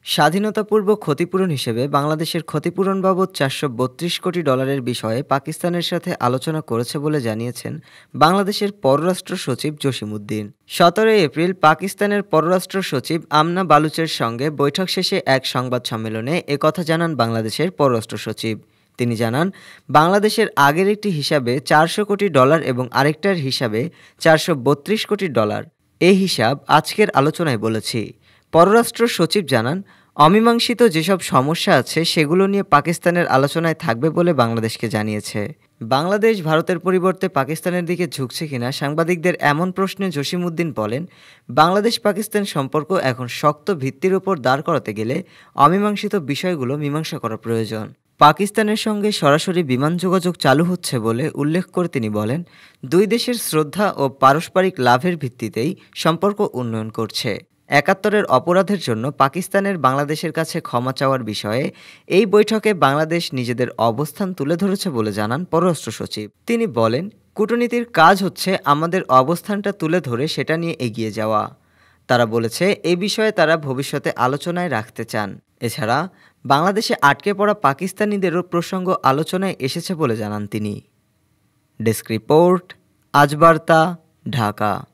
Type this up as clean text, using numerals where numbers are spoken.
স্বাধীনতাপূর্ব ক্ষতিপূরণ হিসেবে বাংলাদেশের ক্ষতিপূরণ বাবদ $৪৩২ কোটি বিষয়ে পাকিস্তানের সাথে আলোচনা করেছে বলে জানিয়েছেন বাংলাদেশের পররাষ্ট্র সচিব জসিমউদ্দিন। ১৭ এপ্রিল পাকিস্তানের পররাষ্ট্র সচিব আমনা বালুচের সঙ্গে বৈঠক শেষে এক সংবাদ সম্মেলনে একথা জানান বাংলাদেশের পররাষ্ট্র সচিব। তিনি জানান, বাংলাদেশের আগের একটি হিসাবে $৪০০ কোটি এবং আরেকটার হিসাবে $৪৩২ কোটি। এই হিসাব আজকের আলোচনায় বলেছি। পররাষ্ট্র সচিব জানান, অমীমাংসিত যেসব সমস্যা আছে সেগুলো নিয়ে পাকিস্তানের আলোচনায় থাকবে বলে বাংলাদেশকে জানিয়েছে। বাংলাদেশ ভারতের পরিবর্তে পাকিস্তানের দিকে ঝুঁকছে কিনা সাংবাদিকদের এমন প্রশ্নে জসিমউদ্দিন বলেন, বাংলাদেশ পাকিস্তান সম্পর্ক এখন শক্ত ভিত্তির ওপর দাঁড় করাতে গেলে অমীমাংসিত বিষয়গুলো মীমাংসা করা প্রয়োজন। পাকিস্তানের সঙ্গে সরাসরি বিমান যোগাযোগ চালু হচ্ছে বলে উল্লেখ করে তিনি বলেন, দুই দেশের শ্রদ্ধা ও পারস্পরিক লাভের ভিত্তিতেই সম্পর্ক উন্নয়ন করছে। ৭১-এর অপরাধের জন্য পাকিস্তানের বাংলাদেশের কাছে ক্ষমা চাওয়ার বিষয়ে এই বৈঠকে বাংলাদেশ নিজেদের অবস্থান তুলে ধরেছে বলে জানান পররাষ্ট্র সচিব। তিনি বলেন, কূটনীতির কাজ হচ্ছে আমাদের অবস্থানটা তুলে ধরে সেটা নিয়ে এগিয়ে যাওয়া। তারা বলেছে, এই বিষয়ে তারা ভবিষ্যতে আলোচনায় রাখতে চান। এছাড়া বাংলাদেশে আটকে পড়া পাকিস্তানিদেরও প্রসঙ্গ আলোচনায় এসেছে বলে জানান তিনি। ডেস্ক রিপোর্ট, আজ বার্তা, ঢাকা।